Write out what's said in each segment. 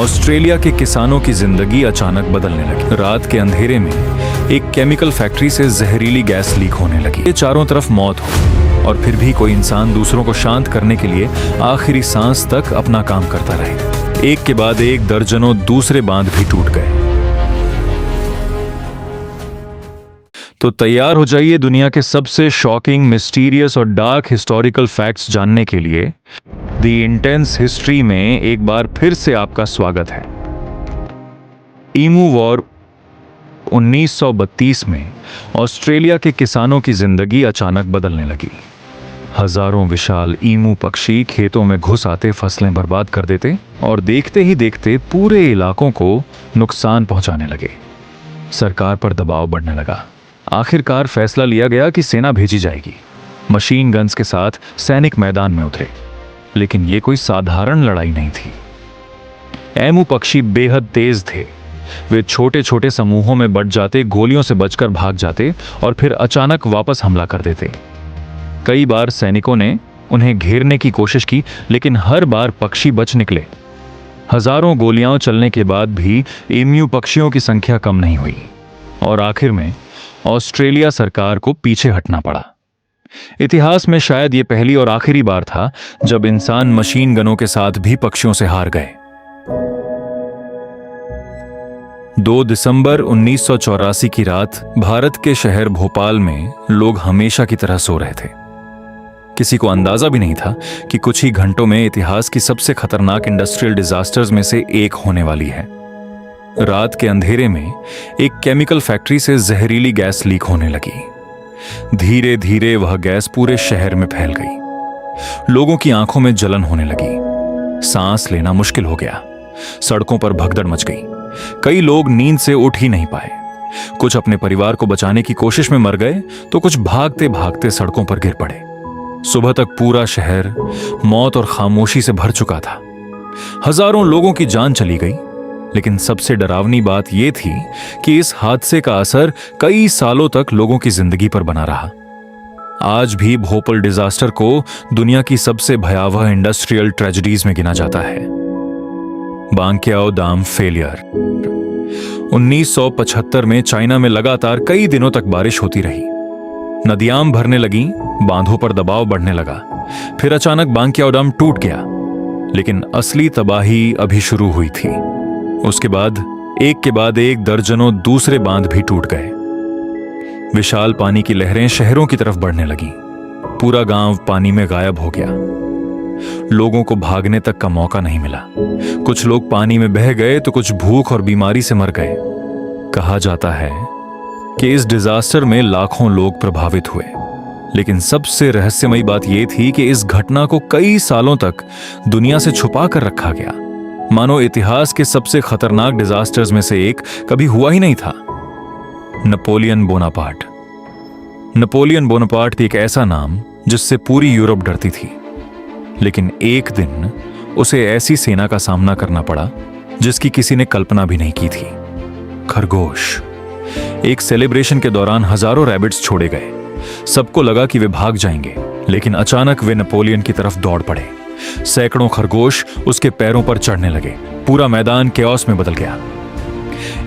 Australia के किसानों की जिंदगी अचानक बदलने लगी। रात के अंधेरे में एक केमिकल फैक्ट्री से जहरीली गैस लीक होने लगी। ये चारों तरफ मौत हो और फिर भी कोई इंसान दूसरों को शांत करने के लिए आखिरी सांस तक अपना काम करता रहे। एक के बाद एक दर्जनों दूसरे बांध भी टूट गए। तो तैयार हो जाइए दुनिया के सबसे शॉकिंग, मिस्टीरियस और डार्क हिस्टोरिकल फैक्ट्स जानने के लिए। द इंटेंस हिस्ट्री में एक बार फिर से आपका स्वागत है। ईमू वॉर 1932 में ऑस्ट्रेलिया के किसानों की जिंदगी अचानक बदलने लगी। हजारों विशाल ईमू पक्षी खेतों में घुस आते फसलें बर्बाद कर देते और देखते ही देखते पूरे इलाकों को नुकसान पहुंचाने लगे। सरकार पर दबाव बढ़ने लगा। आखिरकार फैसला लिया गया कि सेना भेजी जाएगी। मशीन गन्स के साथ सैनिक मैदान में उतरे, लेकिन यह कोई साधारण लड़ाई नहीं थी। एमू पक्षी बेहद तेज थे। वे छोटे छोटे समूहों में बंट जाते, गोलियों से बचकर भाग जाते और फिर अचानक वापस हमला कर देते। कई बार सैनिकों ने उन्हें घेरने की कोशिश की, लेकिन हर बार पक्षी बच निकले। हजारों गोलियां चलने के बाद भी एमू पक्षियों की संख्या कम नहीं हुई और आखिर में ऑस्ट्रेलिया सरकार को पीछे हटना पड़ा। इतिहास में शायद यह पहली और आखिरी बार था जब इंसान मशीन गनों के साथ भी पक्षियों से हार गए। 2 दिसंबर 1984 की रात भारत के शहर भोपाल में लोग हमेशा की तरह सो रहे थे। किसी को अंदाजा भी नहीं था कि कुछ ही घंटों में इतिहास की सबसे खतरनाक इंडस्ट्रियल डिजास्टर्स में से एक होने वाली है। रात के अंधेरे में एक केमिकल फैक्ट्री से जहरीली गैस लीक होने लगी। धीरे धीरे वह गैस पूरे शहर में फैल गई। लोगों की आंखों में जलन होने लगी। सांस लेना मुश्किल हो गया। सड़कों पर भगदड़ मच गई। कई लोग नींद से उठ ही नहीं पाए। कुछ अपने परिवार को बचाने की कोशिश में मर गए, तो कुछ भागते भागते सड़कों पर गिर पड़े। सुबह तक पूरा शहर मौत और खामोशी से भर चुका था। हजारों लोगों की जान चली गई, लेकिन सबसे डरावनी बात यह थी कि इस हादसे का असर कई सालों तक लोगों की जिंदगी पर बना रहा। आज भी भोपाल डिजास्टर को दुनिया की सबसे भयावह इंडस्ट्रियल ट्रेजेडीज में गिना जाता है। बांग्याओ डैम फेलियर 1975 में चाइना में लगातार कई दिनों तक बारिश होती रही। नदियां भरने लगी, बांधों पर दबाव बढ़ने लगा। फिर अचानक बांग्याओ डैम टूट गया, लेकिन असली तबाही अभी शुरू हुई थी। उसके बाद एक दर्जनों दूसरे बांध भी टूट गए। विशाल पानी की लहरें शहरों की तरफ बढ़ने लगीं। पूरा गांव पानी में गायब हो गया। लोगों को भागने तक का मौका नहीं मिला। कुछ लोग पानी में बह गए, तो कुछ भूख और बीमारी से मर गए। कहा जाता है कि इस डिजास्टर में लाखों लोग प्रभावित हुए, लेकिन सबसे रहस्यमयी बात यह थी कि इस घटना को कई सालों तक दुनिया से छुपा कर रखा गया, मानो इतिहास के सबसे खतरनाक डिजास्टर्स में से एक कभी हुआ ही नहीं था। Napoleon Bonaparte. नेपोलियन बोनापार्ट एक ऐसा नाम जिससे पूरी यूरोप डरती थी, लेकिन एक दिन उसे ऐसी सेना का सामना करना पड़ा जिसकी किसी ने कल्पना भी नहीं की थी। खरगोश। एक सेलिब्रेशन के दौरान हजारों रैबिट्स छोड़े गए। सबको लगा कि वे भाग जाएंगे, लेकिन अचानक वे नेपोलियन की तरफ दौड़ पड़े। सैकड़ों खरगोश उसके पैरों पर चढ़ने लगे। पूरा मैदान केओस में बदल गया।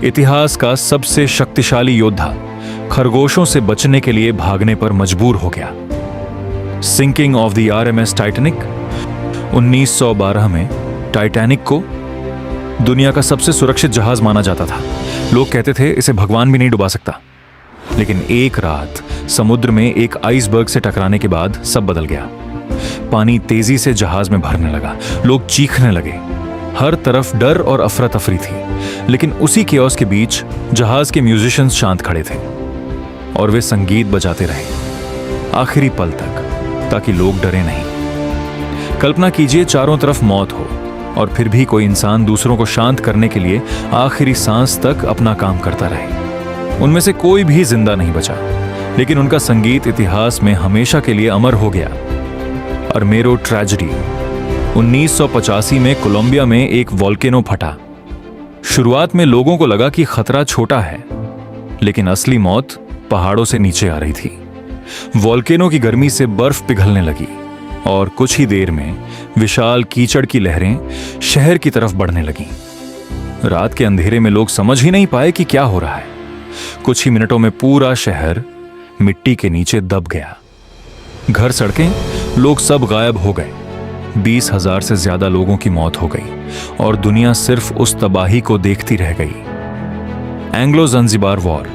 इतिहास का सबसे शक्तिशाली योद्धा खरगोशों से बचने के लिए भागने पर मजबूर हो गया। Sinking of the RMS Titanic 1912 में टाइटैनिक को दुनिया का सबसे सुरक्षित जहाज माना जाता था। लोग कहते थे इसे भगवान भी नहीं डुबा सकता। लेकिन एक रात समुद्र में एक आइसबर्ग से टकराने के बाद सब बदल गया। पानी तेजी से जहाज में भरने लगा। लोग चीखने लगे। हर तरफ डर और अफरा तफरी थी, लेकिन उसी केओस के बीच जहाज के म्यूजिशियंस शांत खड़े थे और वे संगीत बजाते रहे आखिरी पल तक, ताकि लोग डरे नहीं। कल्पना कीजिए, चारों तरफ मौत हो और फिर भी कोई इंसान दूसरों को शांत करने के लिए आखिरी सांस तक अपना काम करता रहे। उनमें से कोई भी जिंदा नहीं बचा, लेकिन उनका संगीत इतिहास में हमेशा के लिए अमर हो गया। अर्मेरो ट्रेजेडी 1985 में कोलंबिया में एक वोल्केनो फटा। शुरुआत में लोगों को लगा कि खतरा छोटा है, लेकिन असली मौत पहाड़ों से नीचे आ रही थी। वोल्केनो की गर्मी से बर्फ पिघलने लगी और कुछ ही देर में विशाल कीचड़ की लहरें शहर की तरफ बढ़ने लगीं। रात के अंधेरे में लोग समझ ही नहीं पाए कि क्या हो रहा है। कुछ ही मिनटों में पूरा शहर मिट्टी के नीचे दब गया। घर, सड़कें, लोग सब गायब हो गए। 20,000 से ज्यादा लोगों की मौत हो गई और दुनिया सिर्फ उस तबाही को देखती रह गई। एंग्लो ज़ांज़ीबार वॉर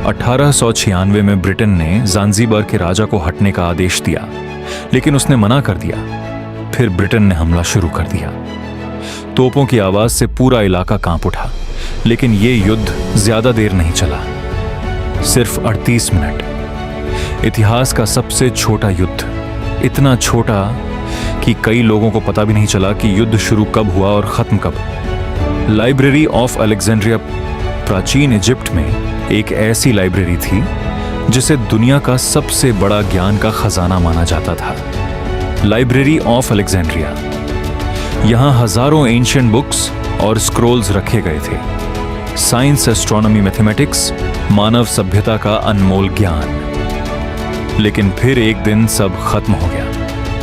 1896 में ब्रिटेन ने ज़ांज़ीबार के राजा को हटने का आदेश दिया, लेकिन उसने मना कर दिया। फिर ब्रिटेन ने हमला शुरू कर दिया। तोपों की आवाज से पूरा इलाका कांप उठा, लेकिन यह युद्ध ज्यादा देर नहीं चला, सिर्फ 38 मिनट। इतिहास का सबसे छोटा युद्ध, इतना छोटा कि कई लोगों को पता भी नहीं चला कि युद्ध शुरू कब हुआ और खत्म कब। लाइब्रेरी ऑफ अलेक्जेंड्रिया प्राचीन इजिप्ट में एक ऐसी लाइब्रेरी थी जिसे दुनिया का सबसे बड़ा ज्ञान का खजाना माना जाता था। लाइब्रेरी ऑफ अलेक्जेंड्रिया, यहां हजारों एंशिएंट बुक्स और स्क्रोल्स रखे गए थे। साइंस, एस्ट्रोनॉमी, मैथमेटिक्स, मानव सभ्यता का अनमोल ज्ञान। लेकिन फिर एक दिन सब खत्म हो गया।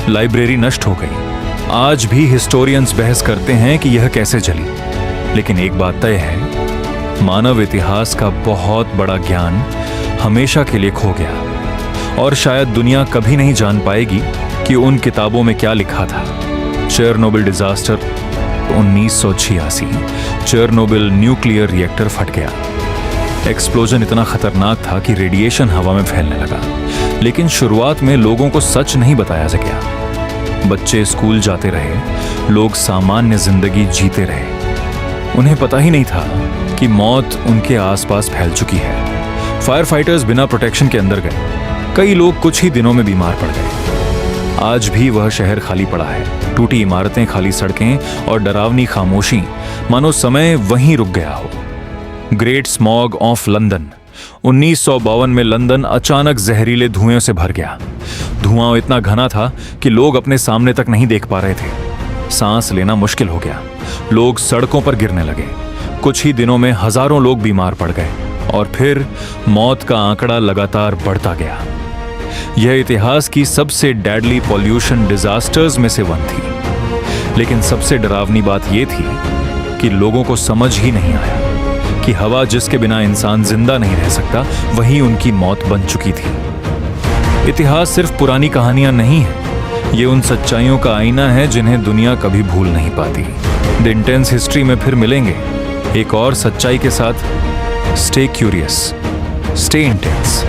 लाइब्रेरी नष्ट हो गई। आज भी हिस्टोरियंस बहस करते हैं कि यह कैसे चली, लेकिन एक बात तय है, मानव इतिहास का बहुत बड़ा ज्ञान हमेशा के लिए खो गया और शायद दुनिया कभी नहीं जान पाएगी कि उन किताबों में क्या लिखा था। Chernobyl disaster 1986, Chernobyl nuclear reactor फट गया। एक्सप्लोजन इतना खतरनाक था कि रेडिएशन हवा में फैलने लगा, लेकिन शुरुआत में लोगों को सच नहीं बताया गया। बच्चे स्कूल जाते रहे, लोग सामान्य जिंदगी जीते रहे। उन्हें पता ही नहीं था कि मौत उनके आसपास फैल चुकी है। फायर फाइटर्स बिना प्रोटेक्शन के अंदर गए। कई लोग कुछ ही दिनों में बीमार पड़ गए। आज भी वह शहर खाली पड़ा है, टूटी इमारतें, खाली सड़कें और डरावनी खामोशी, मानो समय वहीं रुक गया हो। ग्रेट स्मॉग ऑफ लंदन 1952 में लंदन अचानक जहरीले धुएं से भर गया। धुआं इतना घना था कि लोग अपने सामने तक नहीं देख पा रहे थे। सांस लेना मुश्किल हो गया। लोग सड़कों पर गिरने लगे। कुछ ही दिनों में हजारों लोग बीमार पड़ गए और फिर मौत का आंकड़ा लगातार बढ़ता गया। यह इतिहास की सबसे डेडली पॉल्यूशन डिजास्टर्स में से वन थी। लेकिन सबसे डरावनी बात यह थी कि लोगों को समझ ही नहीं आया कि हवा जिसके बिना इंसान जिंदा नहीं रह सकता, वही उनकी मौत बन चुकी थी। इतिहास सिर्फ पुरानी कहानियां नहीं है, ये उन सच्चाइयों का आईना है जिन्हें दुनिया कभी भूल नहीं पाती। द इंटेंस हिस्ट्री में फिर मिलेंगे एक और सच्चाई के साथ। Stay curious, stay intense.